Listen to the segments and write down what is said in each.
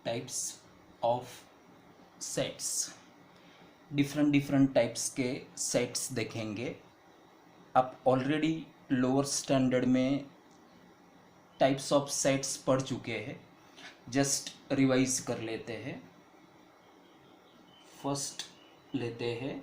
Types of sets, different different types के sets देखेंगे। आप ऑलरेडी लोअर स्टैंडर्ड में टाइप्स ऑफ सेट्स पढ़ चुके हैं, जस्ट रिवाइज कर लेते हैं। फर्स्ट लेते हैं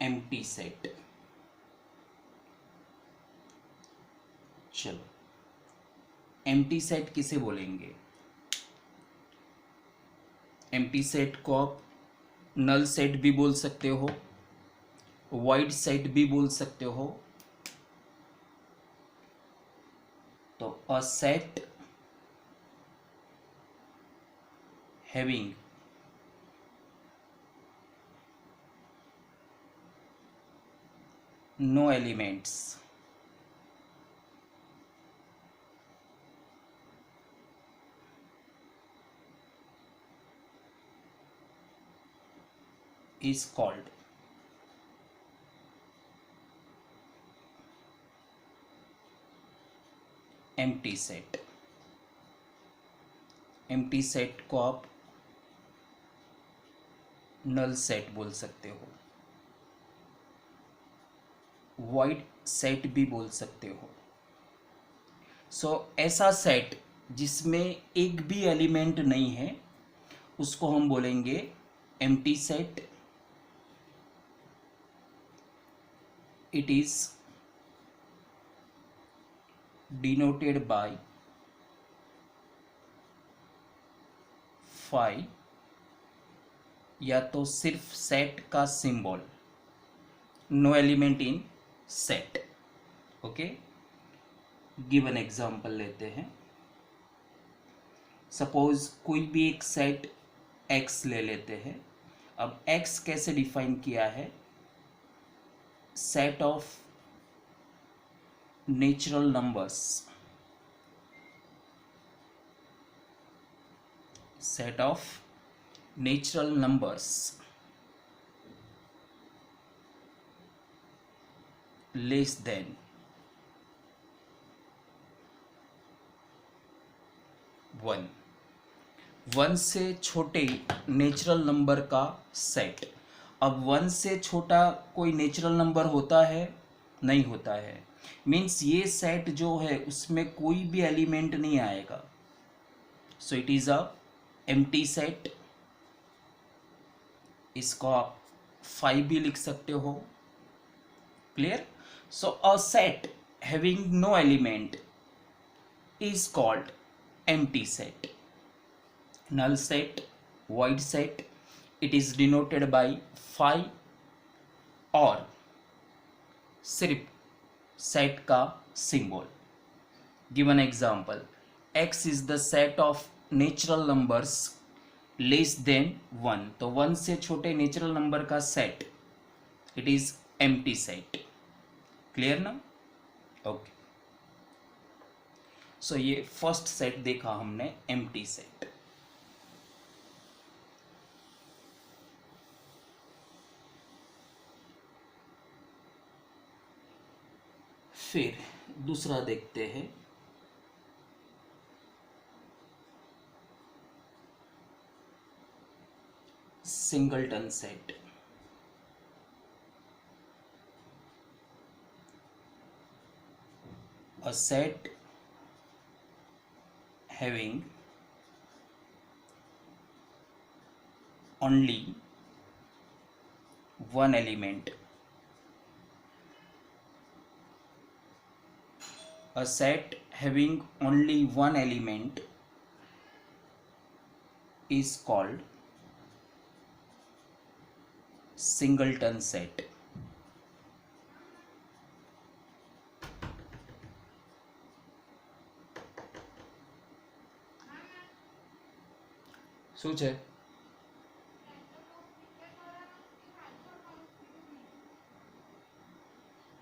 एम्प्टी सेट। चलो, एम्प्टी सेट किसे बोलेंगे? एम्प्टी सेट को आप नल सेट भी बोल सकते हो, वाइड सेट भी बोल सकते हो। तो a set having no elements is called empty set। empty set को आप नल सेट बोल सकते हो, वाइड सेट भी बोल सकते हो। सो ऐसा सेट जिसमें एक भी एलिमेंट नहीं है उसको हम बोलेंगे empty set। it is denoted by phi, या तो सिर्फ सेट का symbol, no element in set. Okay, give an example लेते हैं। सपोज कोई भी एक सेट x ले लेते हैं। अब x कैसे डिफाइन किया है? Set of natural numbers, set of natural numbers less than 1, 1 से छोटे नेचुरल नंबर का सेट। अब 1 से छोटा कोई नेचुरल नंबर होता है? नहीं होता है। मीन्स ये सेट जो है उसमें कोई भी एलिमेंट नहीं आएगा। So it is a empty set. इसको आप 5 भी लिख सकते हो। Clear? So a set having no element is called empty set. null set, void set, it is denoted by phi और सिर्फ सेट का symbol. Given example, x is the set of natural numbers less than 1। तो 1 से छोटे natural number का set, it is empty set. Clear ना? Okay, so ये first set देखा हमने, एम्प्टी सेट। फिर दूसरा देखते हैं, singleton set. A set having only one element। A set having only one element is called singleton set। શું છે?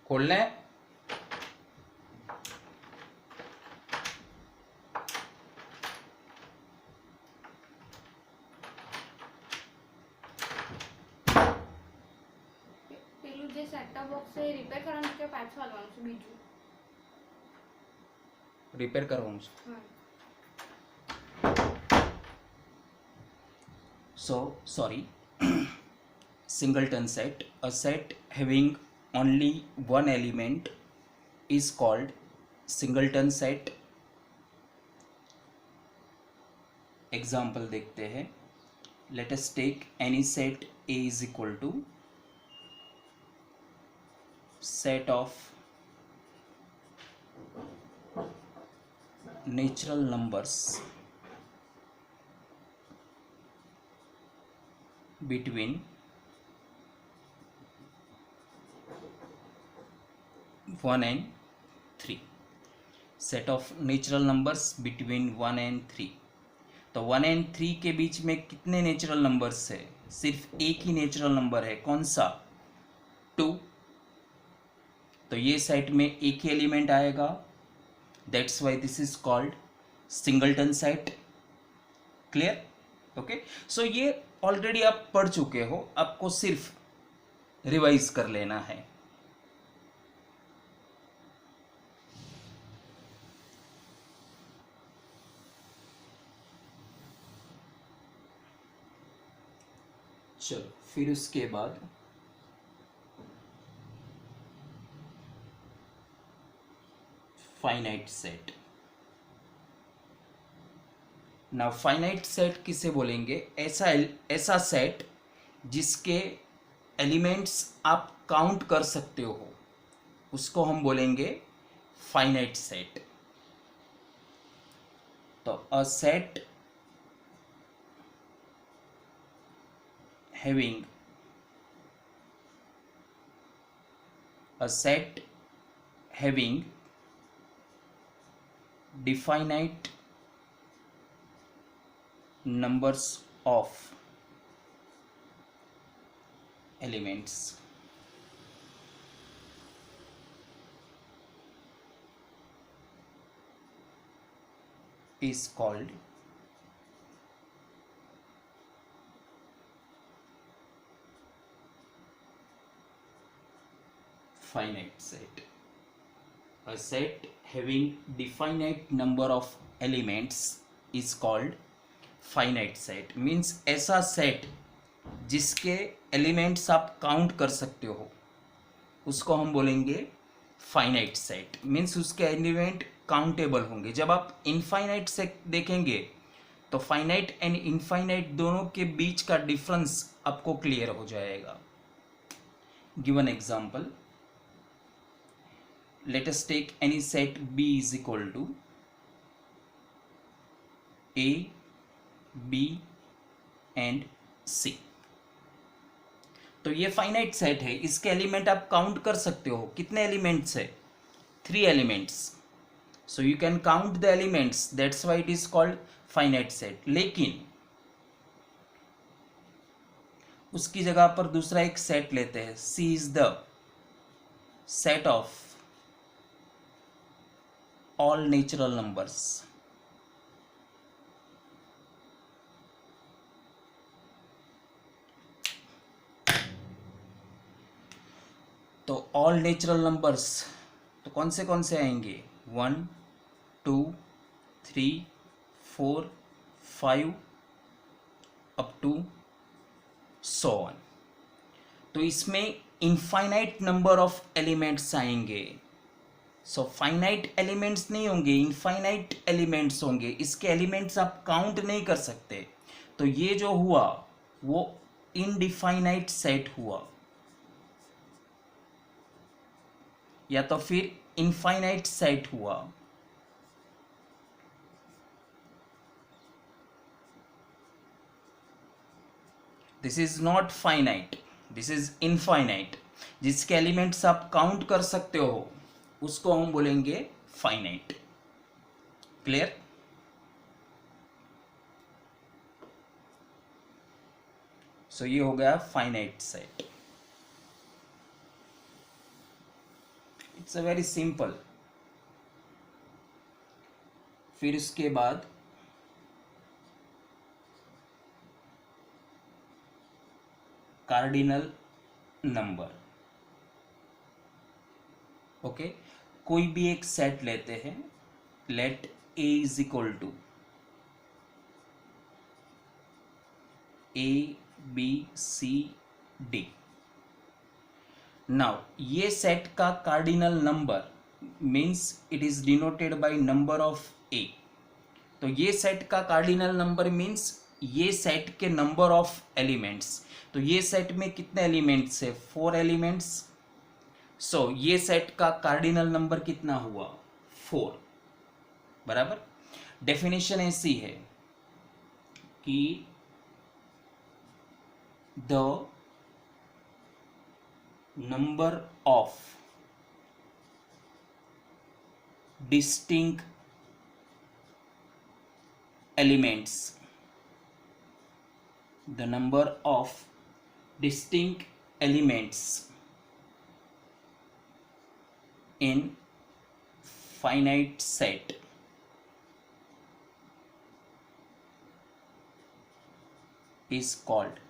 ખોલને। પેલું જે સેટઅપ બોક્સ છે રિપેર કરવાનું કે પાછું આવવાનું છે બીજું? રિપેર કરવાનું છે। હા, so sorry, singleton set, a set having only one element is called singleton set. Example देखते हैं. Let us take any set A is equal to set of natural numbers between 1 and 3. Set of natural numbers between 1 and 3. तो 1 and 3 के बीच में कितने natural numbers है? सिर्फ एक ही natural number है. कौन सा? 2. तो ये सेट में एक ही एलिमेंट आएगा. That's why this is called singleton set. Clear? Okay. So ये ऑलरेडी आप पढ़ चुके हो, आपको सिर्फ रिवाइज कर लेना है. चलो फिर उसके बाद फाइनाइट सेट. ना फाइनाइट सेट किसे बोलेंगे? ऐसा सेट जिसके एलिमेंट्स आप काउंट कर सकते हो, उसको हम बोलेंगे फाइनाइट सेट. तो a set having definite numbers of elements is called finite set. A set having definite number of elements is called finite set. Means ऐसा सेट जिसके एलिमेंट्स आप काउंट कर सकते हो, उसको हम बोलेंगे फाइनाइट सेट. मीन्स उसके एलिमेंट काउंटेबल होंगे. जब आप इनफाइनाइट सेट देखेंगे तो फाइनाइट एंड इनफाइनाइट दोनों के बीच का डिफरेंस आपको क्लियर हो जाएगा. Given example. Let us take any set B is equal to A, B and C. तो ये फाइनाइट सेट है. इसके एलिमेंट आप काउंट कर सकते हो. कितने एलिमेंट्स है? 3 elements. So you can count the elements. That's why it is called finite set. लेकिन उसकी जगह पर दूसरा एक सेट लेते हैं. C is the set of all natural numbers. तो all natural numbers तो कौन से आएंगे? 1, 2, 3, 4, 5 अप टू so on. तो इसमें इनफाइनाइट नंबर ऑफ एलिमेंट्स आएंगे. सो फाइनाइट एलिमेंट्स नहीं होंगे, इनफाइनाइट एलिमेंट्स होंगे. इसके एलिमेंट्स आप काउंट नहीं कर सकते. तो ये जो हुआ वो इनडिफाइनाइट सेट हुआ, या तो फिर इनफाइनाइट सेट हुआ. This is not finite, this is infinite. जिसके एलिमेंट्स आप काउंट कर सकते हो उसको हम बोलेंगे फाइनाइट. क्लियर? सो ये हो गया finite set. It's a very simple. फिर उसके बाद कार्डिनल नंबर. ओके. कोई भी एक सेट लेते हैं. Let A is equal to A B C D। Now ये सेट का cardinal number means it is denoted by number of A. तो ये सेट का कार्डिनल नंबर मीन्स ये सेट के नंबर ऑफ एलिमेंट्स। तो ये सेट में कितने एलिमेंट्स है? 4 एलिमेंट्स। सो ये सेट का कार्डिनल नंबर कितना हुआ? 4। बराबर। डेफिनेशन ऐसी है कि the number of distinct elements, the number of distinct elements in finite set is called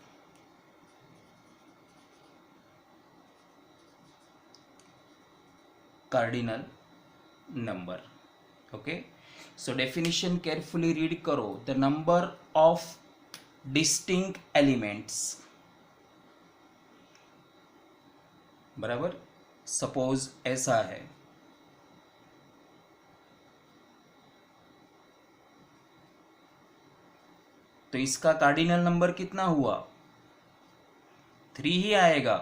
cardinal number। okay, so definition carefully read करो। the number of distinct elements, बराबर। Suppose ऐसा है, तो इसका कार्डिनल नंबर कितना हुआ? 3 ही आएगा,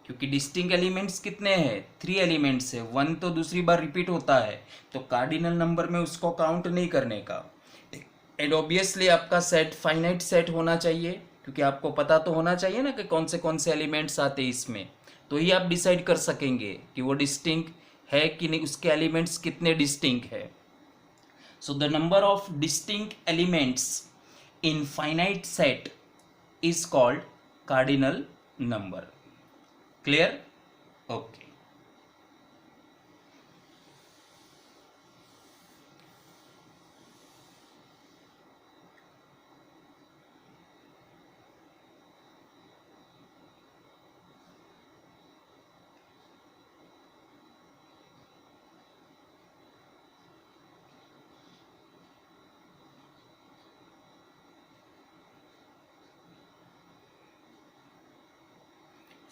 क्योंकि डिस्टिंक्ट एलिमेंट्स कितने हैं? 3 एलिमेंट्स है। 1 तो दूसरी बार रिपीट होता है, तो कार्डिनल नंबर में उसको काउंट नहीं करने का। एंड ऑब्वियसली आपका सेट फाइनाइट सेट होना चाहिए, क्योंकि आपको पता तो होना चाहिए ना कि कौन से एलिमेंट्स आते हैं इसमें, तो ही आप डिसाइड कर सकेंगे कि वो डिस्टिंक्ट है कि नहीं, उसके एलिमेंट्स कितने डिस्टिंक्ट है। So the number of distinct elements in finite set is called cardinal number. Clear? Okay.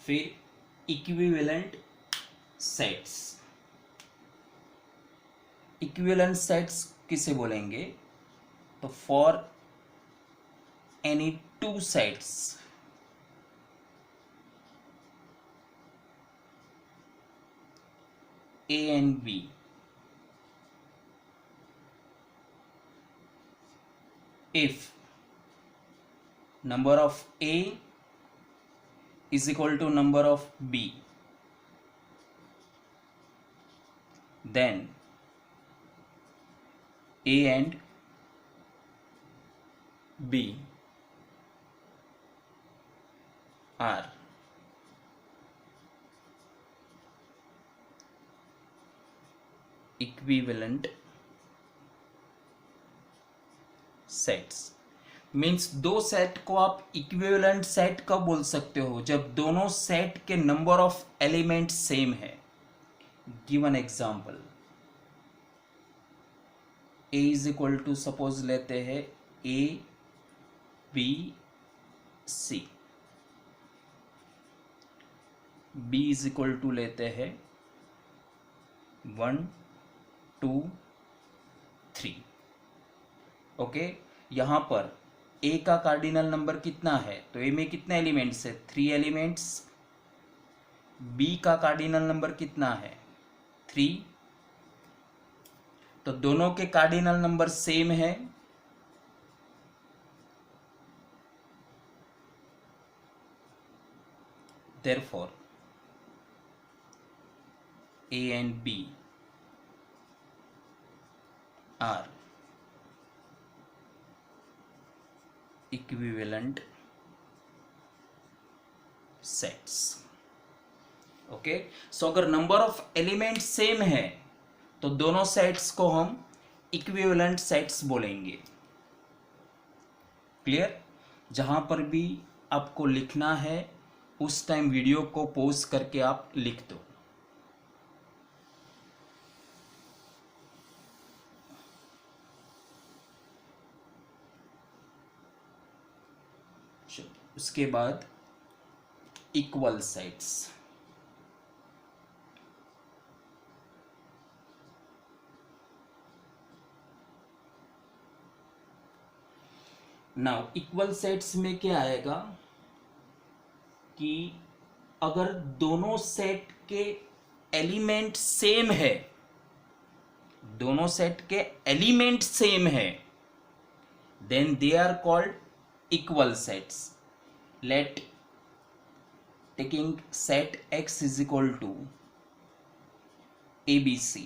फिर इक्विवेलेंट सेट्स। इक्विवेलेंट सेट्स किसे बोलेंगे? तो for any 2 sets A and B, if number of A is equal to number of B, then A and B are equivalent sets. Means दो set को आप equivalent set कब बोल सकते हो? जब दोनों सेट के नंबर ऑफ एलिमेंट सेम है। Give an example. A is equal to, suppose लेते हैं A B C, B is equal to लेते हैं 1 2 3। ओके, यहां पर ए का कार्डिनल नंबर कितना है? तो ए में कितने एलिमेंट्स है? 3 एलिमेंट्स। बी का कार्डिनल नंबर कितना है? 3। तो दोनों के कार्डिनल नंबर सेम है, therefore A and B are equivalent sets। Okay, so अगर नंबर ऑफ एलिमेंट सेम है तो दोनों सेट्स को हम इक्विवेलेंट सेट्स बोलेंगे। क्लियर? जहां पर भी आपको लिखना है उस टाइम वीडियो को पॉज करके आप लिख दो। उसके बाद equal sets. Now equal sets में क्या आएगा कि अगर दोनों सेट के एलिमेंट सेम है, दोनों सेट के एलिमेंट सेम है, then they are called equal sets. Let taking set x is equal to ABC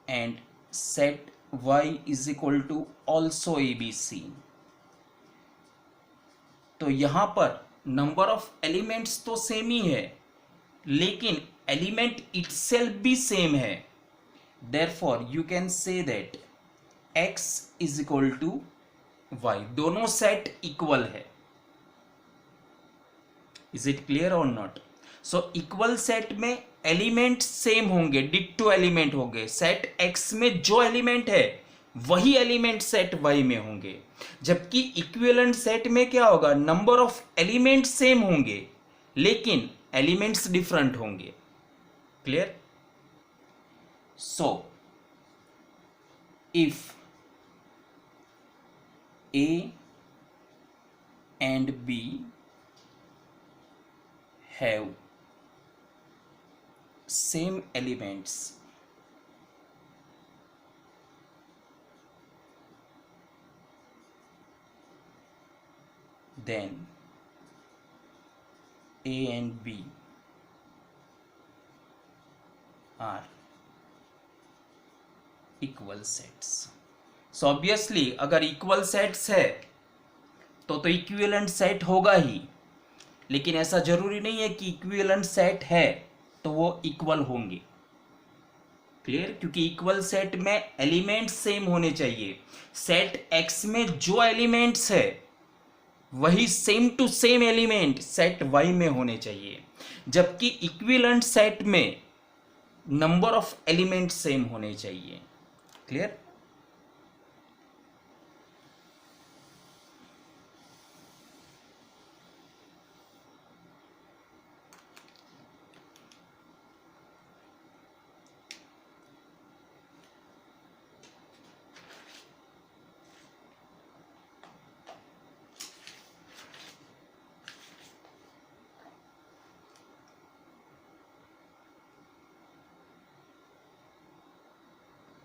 and set y is equal to also ABC, तो यहां पर नंबर ऑफ एलिमेंट्स तो same ही है लेकिन एलिमेंट इटसेल्फ भी same है। Therefore you can say that x is equal to y, दोनों set equal है। इज इट क्लियर और नॉट? सो इक्वल सेट में एलिमेंट सेम होंगे, डिट्टो एलिमेंट होंगे। सेट x में जो एलिमेंट है वही एलिमेंट सेट y में होंगे, जबकि इक्विवेलेंट सेट में क्या होगा, नंबर ऑफ एलिमेंट सेम होंगे लेकिन एलिमेंट्स डिफरेंट होंगे। Clear? So if A and B have same elements, then A and B are equal sets. So obviously अगर इक्वल सेट्स है तो इक्विवेलेंट सेट होगा ही, लेकिन ऐसा जरूरी नहीं है कि इक्विवेलेंट सेट है तो वो इक्वल होंगे। क्लियर? क्योंकि इक्वल सेट में एलिमेंट्स सेम होने चाहिए। सेट x में जो एलिमेंट्स है वही same to same element set y में होने चाहिए, जबकि इक्विवेलेंट सेट में नंबर ऑफ एलिमेंट सेम होने चाहिए। क्लियर?